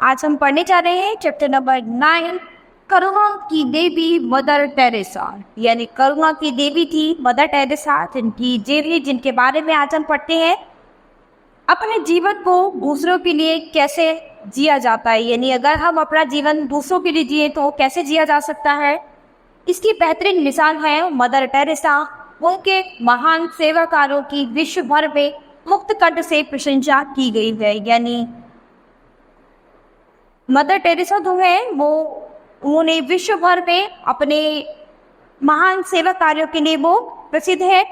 आज हम पढ़ने जा रहे हैं चैप्टर नंबर 9, करुणा की देवी मदर टेरेसा। यानी करुणा की देवी थी मदर टेरेसा, जिनके बारे में आज हम पढ़ते हैं। अपने जीवन को दूसरों के लिए कैसे जिया जाता है, यानी अगर हम अपना जीवन दूसरों के लिए जिए तो कैसे जिया जा सकता है, इसकी बेहतरीन मिसाल है मदर टेरेसा। उनके महान सेवा कार्यों की विश्व भर में मुक्त कंठ से प्रशंसा की गई है। यानी मदर टेरेसा जो है वो उन्होंने विश्व भर में अपने महान सेवा कार्यों के लिए वो प्रसिद्ध है।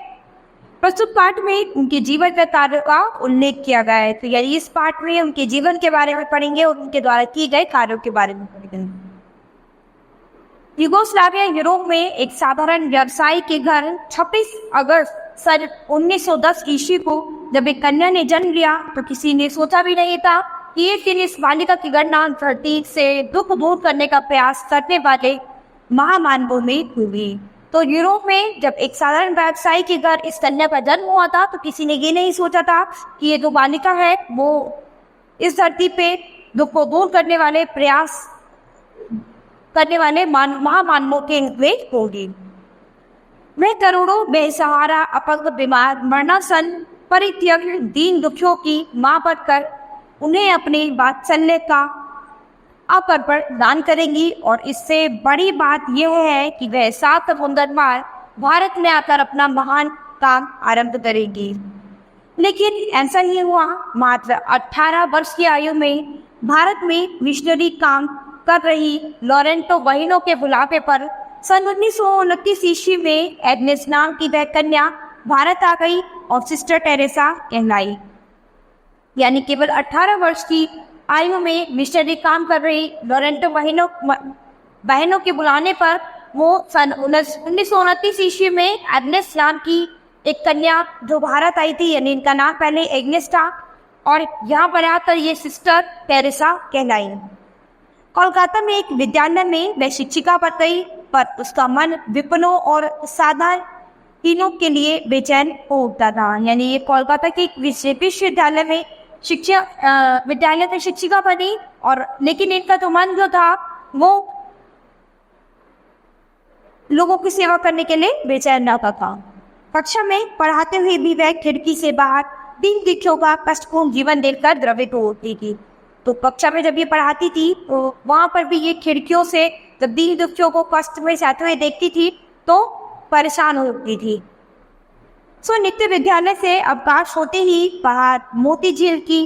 प्रस्तुत पाठ में उनके जीवन के कार्यों का उल्लेख किया गया है। तो यानी इस पाठ में उनके जीवन के बारे में पढ़ेंगे और उनके द्वारा किए गए कार्यों के बारे में पढ़ेंगे। यूगोस्लाविया यूरोप में एक साधारण व्यवसायी के घर 26 अगस्त सन 1910 ईस्वी को जब एक कन्या ने जन्म लिया तो किसी ने सोचा भी नहीं था कि एक दिन इस बालिका की गणना धरती से दुख दूर करने का प्रयास करने वाले महामानवों में हुई। तो यूरोप में जब एक साधारण व्यवसायी के घर इस कन्या का जन्म हुआ था तो किसी ने ये नहीं सोचा था कि ये जो बालिका है वो इस धरती पे दुख को दूर करने वाले प्रयास करने वाले महामानवों के में होगी। वह करोड़ों बेसहारा, अपंग, बीमार, मरणासन, परित्यक्त, दीन दुखियों की मां बनकर उन्हें अपने वात्सल्य का अपर दान करेंगी। और इससे बड़ी बात यह है कि वह 7 समुंदर पार भारत में आकर अपना महान काम आरंभ करेगी। लेकिन ऐसा ही हुआ। मात्र 18 वर्ष की आयु में भारत में मिशनरी काम कर रही लॉरेंटो बहनों के बुलावे पर सन 1929 ईस्वी में एग्नेस नाम की वह कन्या भारत आ गई और सिस्टर टेरेसा कहलाई। यानी केवल 18 वर्ष की आयु में मिशनरी काम कर रही लॉरेंटो बहनों के बुलाने पर वो सन 1929 ईस्वी में एग्नेस नाम की एक कन्या जो भारत आई थी, यानी इनका नाम पहले एग्नेस था और यहाँ पर आकर ये सिस्टर टेरेसा कहलाई। कोलकाता में एक विद्यालय में वह शिक्षिका बन गई, पर उसका मन विपन्नों और साधारणों के लिए बेचैन हो उठता था। यानी ये कोलकाता के एक विश्वविद्यालय में शिक्षिका बनी और लेकिन इनका जो मन जो था वो लोगों की सेवा करने के लिए बेचैन रहता था। कक्षा में पढ़ाते हुए भी वह खिड़की से बाहर दीन दुखियों का कष्टपूर्ण जीवन देखकर द्रवित हो उठती थी। तो कक्षा में जब ये पढ़ाती थी तो वहां पर भी ये खिड़कियों से जब दीन दुखियों को कष्ट में सहते हुए देखती थी तो परेशान हो उठती थी। नित्य विद्यालय से अवकाश होते ही बाहर मोती झील की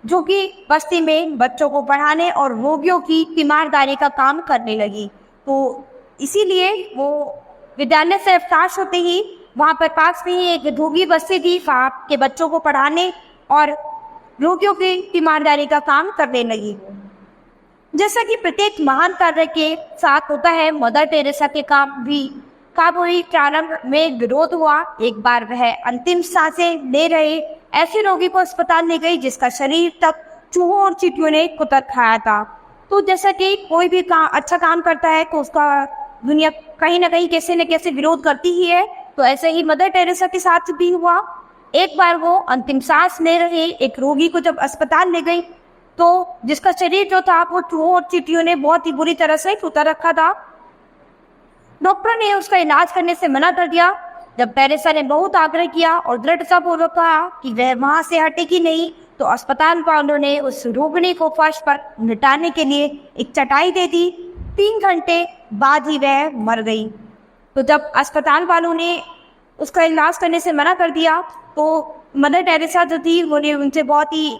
जो कि बस्ती में बच्चों को पढ़ाने और रोगियों की तीमारदारी का काम करने लगी। तो इसीलिए वो विद्यालय से अवकाश होते ही वहाँ पर पास में ही एक रोगी बस्ती थी, वहाँ के बच्चों को पढ़ाने और रोगियों की तीमारदारी का काम करने लगी। जैसा कि प्रत्येक महान कार्य के साथ होता है, मदर टेरेसा के काम भी काबुली प्रारंभ में विरोध हुआ। एक बार वह अंतिम सांसें ले रहे ऐसे रोगी को अस्पताल ले गई जिसका शरीर तक चूहों और चींटियों ने कुतर खाया था। तो जैसा कि कोई भी अच्छा काम करता है तो उसका दुनिया कहीं ना कहीं कैसे न कैसे विरोध करती ही है। तो ऐसे ही मदर टेरेसा के साथ भी हुआ। एक बार वो अंतिम सांस ले रहे एक रोगी को जब अस्पताल ले गई तो जिसका शरीर जो था वो चूहों और चींटियों ने बहुत ही बुरी तरह से कुतर रखा था। डॉक्टर ने उसका इलाज करने से मना कर दिया। जब टेरेसा ने बहुत आग्रह किया और दृढ़तापूर्वक कहा कि वह वहां से हटेगी नहीं तो अस्पताल वालों ने उस रोगिणी को फर्श पर लिटाने के लिए एक चटाई दे दी। 3 घंटे बाद ही वह मर गई। तो जब अस्पताल वालों ने उसका इलाज करने से मना कर दिया तो मदर टेरेसा जो थी उन्होंने उनसे बहुत ही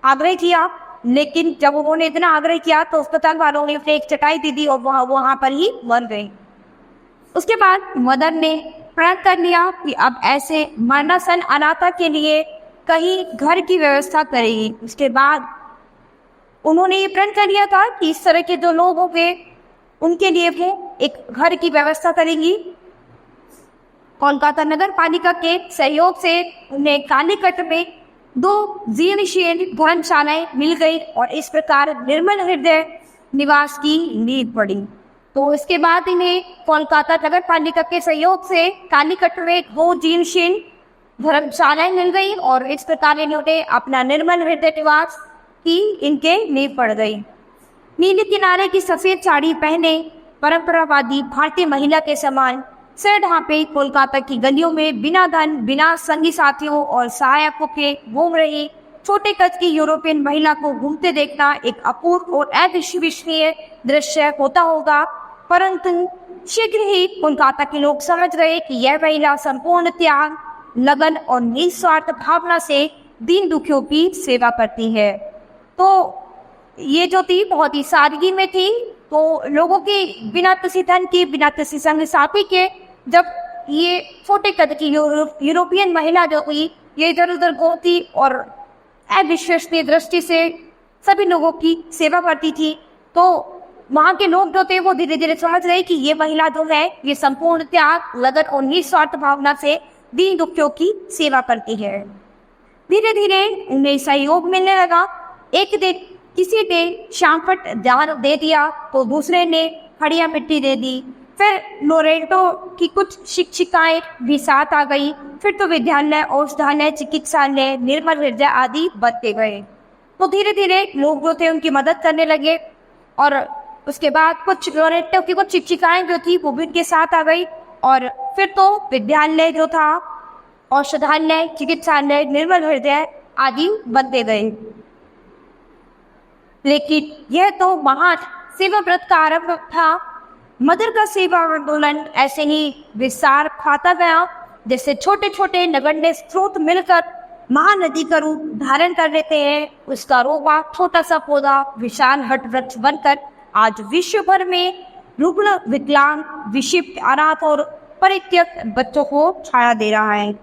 आग्रह किया, लेकिन जब उन्होंने इतना आग्रह किया तो अस्पताल वालों ने उसे एक चटाई दे दी और वहां पर ही मर गई। उसके बाद मदर ने प्रण कर लिया कि अब ऐसे मरणासन अनाथा के लिए कहीं घर की व्यवस्था करेगी। उसके बाद उन्होंने ये प्रण कर लिया था कि इस तरह के जो लोग होंगे उनके लिए वो एक घर की व्यवस्था करेंगी। कोलकाता नगर पालिका के सहयोग से उन्हें कालीकट में 2 जीर्णशीर्ण धर्मशालाएं मिल गई और इस प्रकार निर्मल हृदय निवास की नींव पड़ी। तो इसके बाद इन्हें कोलकाता नगर पालिका के सहयोग से कालीकट में 2 जीर्णशीर्ण धर्मशालाएं मिल गई और इस प्रकार इन्होंने अपना निर्मल हृदय निवास की इनके नींव पड़ गई। नीले किनारे की सफेद साड़ी पहने परंपरावादी भारतीय महिला के समान सिर ढांपे कोलकाता की गलियों में बिना धन, बिना संगी साथियों और सहायकों के घूम रही छोटे कद की यूरोपियन महिला को घूमते देखना एक अपूर्व और अविश्वसनीय दृश्य होता होगा। परंतु शीघ्र ही कोलकाता के लोग समझ गए कि यह महिला संपूर्ण त्याग, लगन और निस्वार्थ भावना से दीन दुखियों की सेवा करती है। तो ये जो थी बहुत ही सादगी में थी। तो लोगों की बिना किसी धन के, बिना किसी संग साथी के, जब ये छोटे कद की यूरोपियन महिला जो हुई ये इधर उधर घूमती और अविश्वसनीय दृष्टि से सभी लोगों की सेवा करती थी, तो वहाँ के लोग जो थे वो धीरे धीरे समझ गए कि ये महिला जो है ये संपूर्ण त्याग, लगन और निस्वार्थ भावना से दीन दुखियों की सेवा करती है। धीरे धीरे उन्हें सहयोग मिलने लगा। एक दिन किसी ने शामफट दान दे दिया तो दूसरे ने खड़िया मिट्टी दे दी। फिर लोरेटो की कुछ शिक्षिकाएं भी साथ आ गई। फिर तो विद्यालय, औषधालय, चिकित्सालय, निर्मल हृदय आदि बनते गए। तो धीरे धीरे लोग जो थे उनकी मदद करने लगे और उसके बाद कुछ लोरेटो की कुछ शिक्षिकाएं जो थी वो भी उनके साथ आ गई और फिर तो विद्यालय जो था, औषधालय, चिकित्सालय, निर्मल हृदय आदि बनते गए। लेकिन यह तो महान सेवा व्रत का आरंभ था। मदर का सेवा आंदोलन ऐसे ही विस्तार पाता गया, जैसे छोटे छोटे नगण्य स्रोत मिलकर महानदी का रूप धारण कर लेते हैं। उसका रोवा छोटा सा पौधा विशाल हट वृक्ष बनकर आज विश्व भर में रुग्ण, विकलांग, विक्षिप्त, अनाथ और परित्यक्त बच्चों को छाया दे रहा है।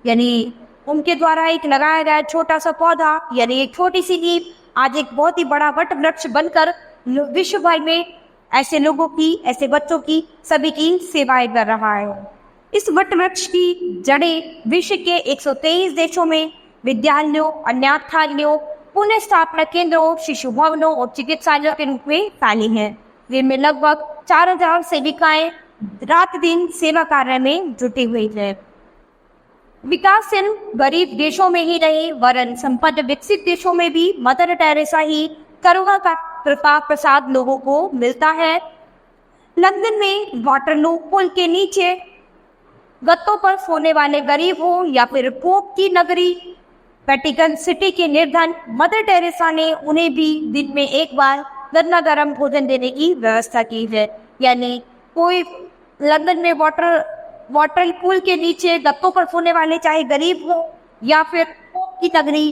यानी उनके द्वारा एक लगाया गया छोटा सा पौधा, यानी एक छोटी सी नींव आज एक बहुत ही बड़ा वट वृक्ष बनकर विश्व भर में ऐसे लोगों की, ऐसे बच्चों की, सभी की सेवाएं कर रहा है। इस वट वृक्ष की जड़ें विश्व के 123 देशों में विद्यालयों, अनाथालयों, पुनः स्थापना केंद्रों, शिशु भवनों और चिकित्सालयों के रूप में फैली हैं। जिनमें लगभग 4000 सेविकाएं रात दिन सेवा कार्य में जुटी हुई है। विकासशील गरीब देशों में ही नहीं वरन संपन्न विकसित देशों में भी मदर टेरेसा ही करुणा का कृपा प्रसाद लोगों को मिलता है। लंदन में वाटरलू पुल के नीचे गत्तों पर सोने वाले गरीब हो या फिर पोप की नगरी वेटिकन सिटी के निर्धन, मदर टेरेसा ने उन्हें भी दिन में एक बार गरमा गर्म भोजन देने की व्यवस्था की है। यानी कोई लंदन में वाटर पूल के नीचे गत्तों पर सोने वाले चाहे गरीब हो या फिर पोप की नगरी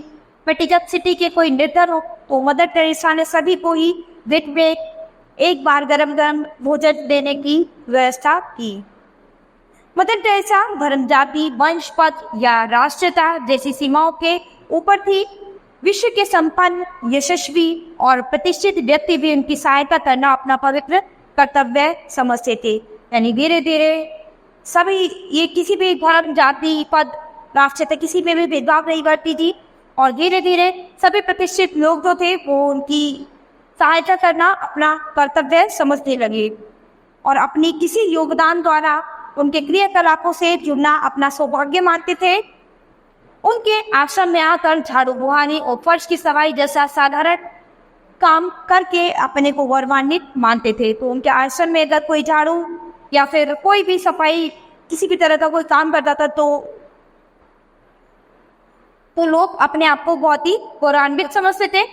वेटिकन सिटी के कोई निर्धन हो, तो मदर टेरेसा ने सभी को ही दिन में एक बार गरम गरम भोजन देने की व्यवस्था की। मदर टेरेसा धर्म, जाति, वंश, पद या राष्ट्रीयता जैसी सीमाओं के ऊपर थी। विश्व के संपन्न, यशस्वी और प्रतिष्ठित व्यक्ति भी उनकी सहायता करना अपना पवित्र कर्तव्य समझते थे। यानी धीरे धीरे सभी, ये किसी भी धर्म, जाति, पद, राष्ट्रीयता किसी में भी भेदभाव नहीं करती थी और धीरे धीरे सभी प्रतिष्ठित लोग जो थे वो उनकी सहायता करना अपना कर्तव्य समझने लगे और अपनी किसी योगदान द्वारा उनके क्रियाकलापों से जुड़ना अपना सौभाग्य मानते थे। उनके आश्रम में आकर झाड़ू बुहारी और फर्श की सफाई जैसा साधारण काम करके अपने को गौरवान्वित मानते थे। तो उनके आश्रम में अगर कोई झाड़ू या फिर कोई भी सफाई किसी भी तरह का कोई काम करता था तो लोग अपने आप को बहुत ही गौरवान्वित समझते थे।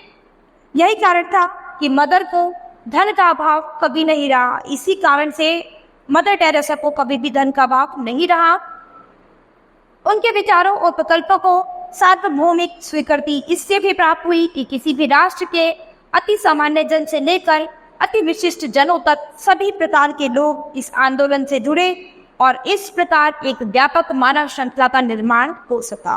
यही कारण था कि मदर को धन का अभाव कभी नहीं रहा। इसी कारण से मदर टेरेसा को कभी भी धन का अभाव नहीं रहा। उनके विचारों और प्रकल्पों को सार्वभौमिक स्वीकृति इससे भी प्राप्त हुई कि किसी भी राष्ट्र के अति सामान्य जन से लेकर अति विशिष्ट जनों तक सभी प्रकार के लोग इस आंदोलन से जुड़े और इस प्रकार एक व्यापक मानव श्रृंखला का निर्माण हो सका।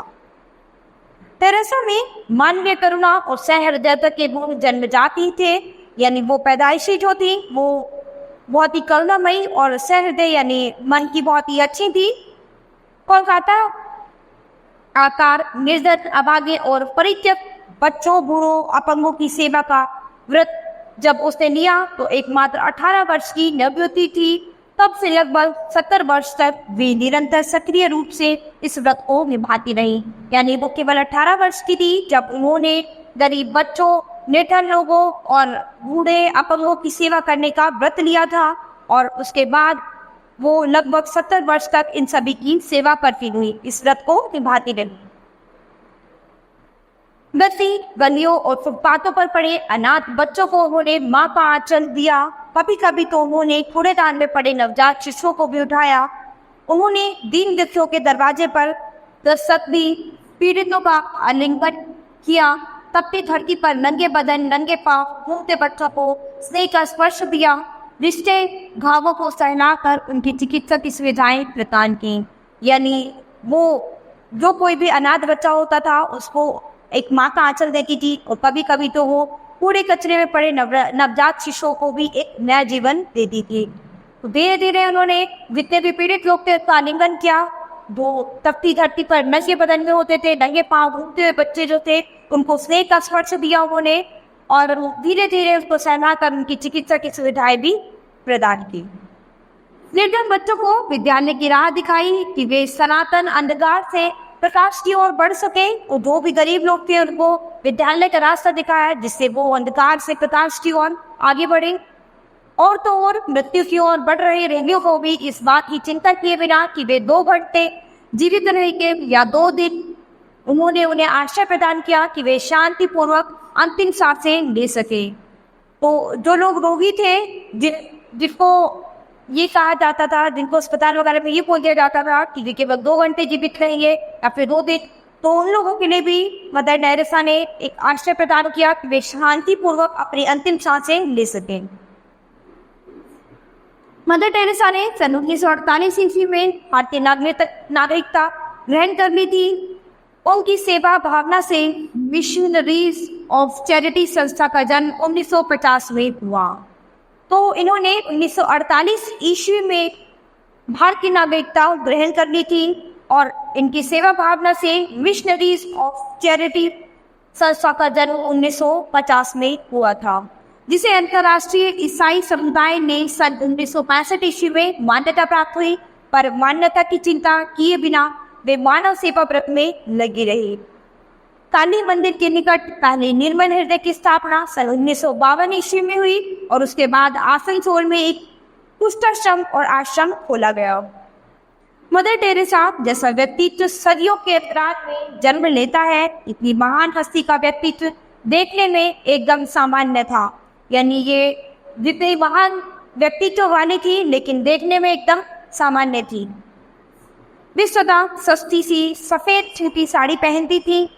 टेरेसा में मानवीय करुणा और सहृदयता के गुण जन्मजात थे। यानी वो पैदाइशी जो थी वो बहुत ही करुणामयी और सहृदय यानी मन की बहुत ही अच्छी थी। कोलकाता आकार, निर्धन, अभागे और परित्यक्त बच्चों, बूढ़ों, अपंगों की सेवा का व्रत जब उसने लिया तो एकमात्र 18 वर्ष की नवयुवती थी। तब से लगभग 70 वर्ष तक वे निरंतर सक्रिय रूप से इस व्रत को निभाती रही। यानी वो केवल 18 वर्ष की थी जब उन्होंने गरीब बच्चों, निर्धन लोगों और बूढ़े अपंगों की सेवा करने का व्रत लिया था और उसके बाद वो लगभग 70 वर्ष तक इन सभी की सेवा करती हुई इस व्रत को निभाती रही। बस्ती गलियों और फुटपाथों पर पड़े अनाथ बच्चों को उन्होंने माँ का आंचल दिया। कभी कभी तो उन्होंने कूड़ेदान में पड़े नवजात शिशुओं को भी उठाया। उन्होंने दीन दुखियों के दरवाजे पर दस्तक दी, पीड़ितों का आलिंगन किया, तपती धरती पर नंगे बदन नंगे पांव घूमते बच्चों को स्नेह का स्पर्श दिया, रिश्ते घावों को सहलाकर उनकी चिकित्सा की सुविधाएं प्रदान की। यानी वो जो कोई भी अनाथ बच्चा होता था उसको एक माँ का आंचल देती थी और कभी कभी तो वो कूड़े कचरे में पड़े नवजात शिशुओं को भी एक नया जीवन देती थी। तो धीरे धीरे उन्होंने जितने भी पीड़ित लोग थे उसका आलिंगन किया। वो तपती धरती पर नंगे बदन में होते थे, नंगे पांव घूमते हुए बच्चे जो थे उनको स्नेह का स्पर्श दिया उन्होंने और धीरे धीरे उसको सहला कर उनकी चिकित्सा की सुविधाएं भी प्रदान की। निर्धन बच्चों को विद्यालय की राह दिखाई कि वे सनातन अंधकार से प्रकाश की ओर बढ़ सके और जो भी गरीब लोग थे उनको विद्यालय का रास्ता दिखाया जिससे वो अंधकार से प्रकाश की ओर आगे बढ़े। और तो और मृत्यु की ओर बढ़ रहे रोगियों को भी इस बात की चिंता किए बिना कि वे 2 घंटे जीवित रहेंगे या 2 दिन, उन्होंने उन्हें आशा प्रदान किया कि वे शांतिपूर्वक अंतिम सांसें ले सके। तो जो लोग रोगी थे जिसको ये कहा जाता था, जिनको अस्पताल वगैरह में ये बोल दिया जाता था कि वे केवल 2 घंटे जीवित रहेंगे या फिर 2 दिन, तो उन लोगों के लिए भी मदर टेरेसा ने एक आश्रय प्रदान किया कि वे शांतिपूर्वक अपनी अंतिम सांसें ले सकें। मदर टेरेसा ने सन 1948 ईस्वी में भारतीय नागरिकता ग्रहण कर ली थी। उनकी सेवा भावना से मिशनरीज ऑफ चैरिटी संस्था का जन्म 1950 में हुआ। तो इन्होंने 1948 ईस्वी में भारत की नागरिकता ग्रहण कर ली थी और इनकी सेवा भावना से मिशनरीज ऑफ चैरिटी संस्था का जन्म 1950 में हुआ था, जिसे अंतर्राष्ट्रीय ईसाई समुदाय ने सन 1965 ईस्वी में मान्यता प्राप्त हुई। पर मान्यता की चिंता किए बिना वे मानव सेवा व्रत में लगी रही। काली मंदिर के निकट पहले निर्मल हृदय की स्थापना सन 1952 ईस्वी में हुई और उसके बाद आसनसोल में एक कुष्ठाश्रम और आश्रम खोला गया। मदर टेरेसा जैसा व्यक्तित्व सदियों के अंतराल में जन्म लेता है, इतनी महान हस्ती का व्यक्तित्व देखने में एकदम सामान्य था। यानी ये जितनी महान व्यक्तित्व वाली थी लेकिन देखने में एकदम सामान्य थी। वे सदा सस्ती सी सफेद सूती साड़ी पहनती थी।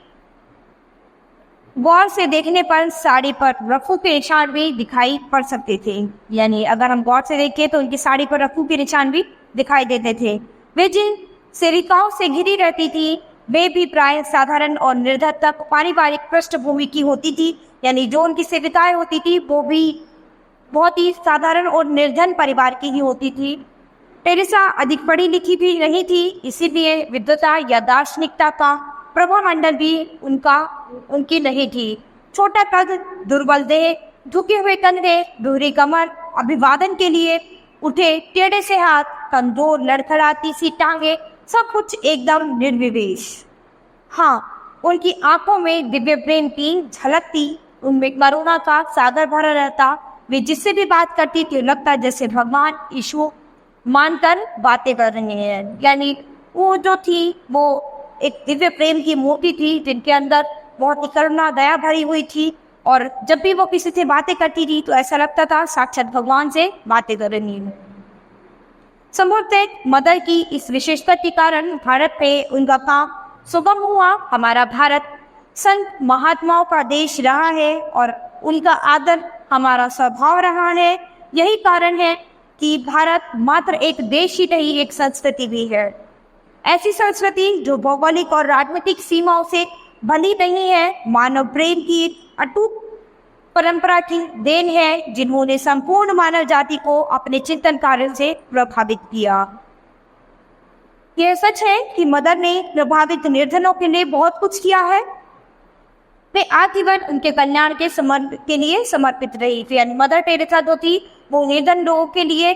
गौर से देखने पर साड़ी पर रफू के निशान भी दिखाई पड़ सकते थे। यानी अगर हम गौर से देखें तो उनकी साड़ी पर रफू के निशान भी दिखाई देते थे। वे जिन सेविकाओं से घिरी रहती थी वे भी प्राय साधारण और निर्धनता पारिवारिक पृष्ठभूमि की होती थी। यानी जो उनकी सेविकाएं होती थी वो भी बहुत ही साधारण और निर्धन परिवार की ही होती थी। टेरेसा अधिक पढ़ी लिखी भी नहीं थी, इसीलिए विद्वता या दार्शनिकता का प्रभामंडल भी उनकी नहीं थी। छोटा कद, दुर्बल देह, झुके हुए कंधे, दोहरी कमर, अभिवादन के लिए उठे टेढ़े से हाथ, कमजोर लड़खड़ाती सी टांगे, सब कुछ एकदम निर्विवेश। हाँ, उनकी आंखों में दिव्य प्रेम की झलक थी, उनमें करुणा का सागर भरा रहता। वे जिससे भी बात करती थी लगता जैसे भगवान ईश्वर मानकर बातें कर रहे हैं। यानी वो जो थी वो एक दिव्य प्रेम की मूर्ति थी जिनके अंदर बहुत ही करुणा दया भरी हुई थी और जब भी वो किसी से बातें करती थी तो ऐसा लगता था साक्षात भगवान से बातें कर रही है। संभवतः मदर की इस विशेषता के कारण भारत पे उनका काम सुगम हुआ। हमारा भारत संत महात्माओं का देश रहा है और उनका आदर हमारा स्वभाव रहा है। यही कारण है कि भारत मात्र एक देश ही नहीं, एक संस्कृति भी है। ऐसी संस्कृति जो भौगोलिक और राजनीतिक सीमाओं से बंधी नहीं है, मानव प्रेम की अटूट परंपरा की देन है, जिन्होंने संपूर्ण मानव जाति को अपने चिंतन कार्य से प्रभावित किया। यह सच है कि मदर ने प्रभावित निर्धनों के लिए बहुत कुछ किया है। वे आजीवन उनके कल्याण के लिए समर्पित रही थी। यानी मदर टेरेसा जो थी वो निर्धन लोगों के लिए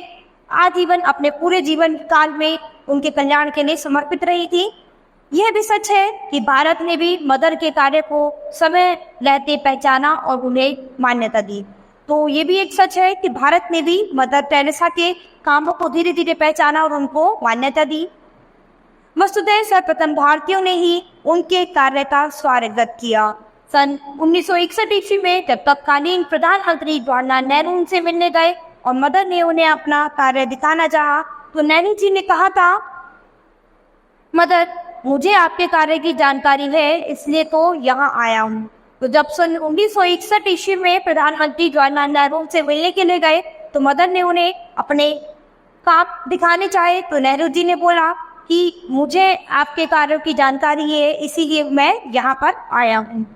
आजीवन अपने पूरे जीवन काल में उनके कल्याण के लिए समर्पित रही थी। यह भी सच है कि भारत ने भी मदर के कार्य को समय रहते पहचाना और उन्हें मान्यता दी। तो ये भी एक सच है कि भारत ने भी मदर टेरेसा के कामों को धीरे धीरे पहचाना और उनको मान्यता दी। वस्तुतः सर्वप्रथम भारतीयों ने ही उनके कार्य का स्वागत किया। सन 1961 ईस्वी में जब तत्कालीन प्रधानमंत्री जवाहरलाल नेहरू उनसे मिलने गए और मदर ने उन्हें अपना कार्य दिखाना चाहा, तो नेहरू जी ने कहा था, मदर, मुझे आपके कार्य की जानकारी है, इसलिए तो यहाँ आया हूँ। तो जब सन 1961 ईस्वी में प्रधानमंत्री जवाहरलाल नेहरू से मिलने के लिए गए तो मदर ने उन्हें अपने काम दिखाने चाहे, तो नेहरू जी ने बोला कि मुझे आपके कार्यों की जानकारी है, इसीलिए मैं यहाँ पर आया हूँ।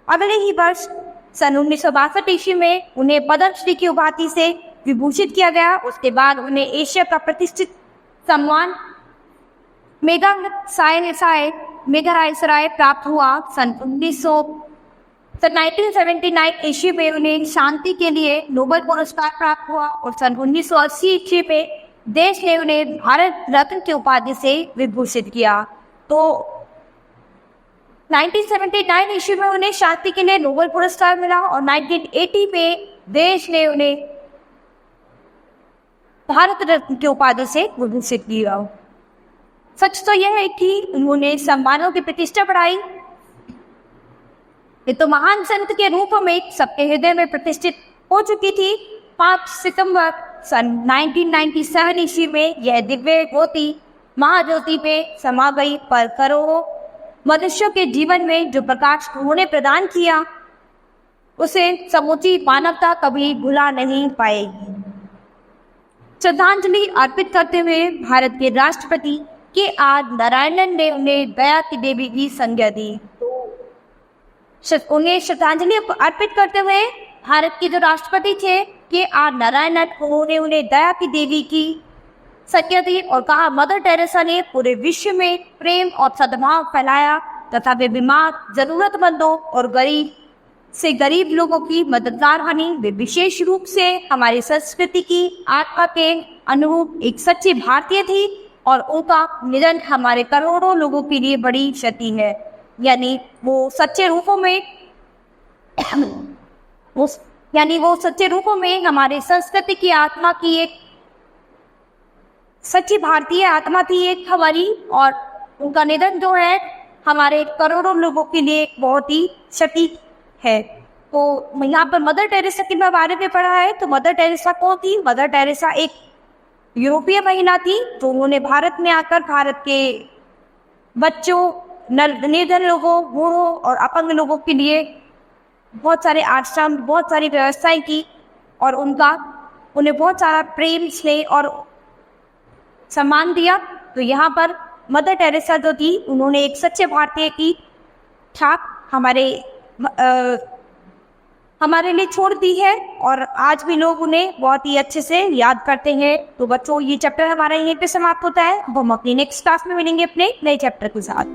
अगले ही वर्ष सन 1962 ईस्वी में उन्हें पद्मश्री की उपाधि से विभूषित किया गया। उसके बाद उन्हें एशिया का प्रतिष्ठित सम्मान मेघरायसराय प्राप्त हुआ। सन 1979 ईस्वी में उन्हें शांति के लिए नोबेल पुरस्कार प्राप्त हुआ और सन 1980 ईस्वी में देश ने उन्हें भारत रत्न की उपाधि से विभूषित किया। तो 1979 ईस्वी में उन्हें शांति के लिए नोबेल पुरस्कार मिला और 1980 में देश ने उन्हें भारत रत्न की उपाधि से विभूषित किया। सच तो यह है कि उन्होंने सम्मानों की प्रतिष्ठा बढ़ाई। ये तो महान संत के रूप में सबके हृदय में प्रतिष्ठित हो चुकी थी। 5 सितंबर सन 1997 ईस्वी में यह दिव्य ज्योति महाज्योति में समा गई, पर करोड़ों मनुष्यों के जीवन में जो प्रकाश उन्होंने प्रदान किया उसे समूची मानवता कभी भुला नहीं पाएगी। श्रद्धांजलि अर्पित करते हुए भारत के राष्ट्रपति के.आर. नारायणन ने उन्हें दया की देवी की संज्ञा दी। उन्हें श्रद्धांजलि अर्पित करते हुए भारत के जो राष्ट्रपति थे के.आर. नारायणन, उन्होंने उन्हें दया की देवी की संज्ञा दी और कहा, मदर टेरेसा ने पूरे विश्व में प्रेम और सद्भाव फैलाया तथा वे बीमार, जरूरतमंदों और गरीब लोगों की मददगार बनी। वे विशेष रूप से हमारी संस्कृति की आत्मा के अनुरूप एक सच्ची भारतीय थी और उनका निधन हमारे करोड़ों लोगों के लिए बड़ी क्षति है। यानी वो सच्चे रूपों में हमारे संस्कृति की आत्मा की एक सच्ची भारतीय आत्मा थी एक हमारी, और उनका निधन जो है हमारे करोड़ों लोगों के लिए बहुत ही क्षति है। तो यहाँ पर मदर टेरेसा के बारे में पढ़ा है। तो मदर टेरेसा कौन थी? मदर टेरेसा एक यूरोपीय महिला थी। तो उन्होंने भारत में आकर भारत के बच्चों, निर्धन लोगों, बूढ़ों और अपंग लोगों के लिए बहुत सारे आश्रम, बहुत सारी व्यवस्थाएं की और उन्हें बहुत सारा प्रेम, स्नेह और सम्मान दिया। तो यहाँ पर मदर टेरेसा जो थी, उन्होंने एक सच्चे भारतीय की छाप हमारे लिए छोड़ दी है और आज भी लोग उन्हें बहुत ही अच्छे से याद करते हैं। तो बच्चों, ये चैप्टर हमारा यहीं पे समाप्त होता है। अब हम अपनी नेक्स्ट क्लास में मिलेंगे अपने नए चैप्टर के साथ।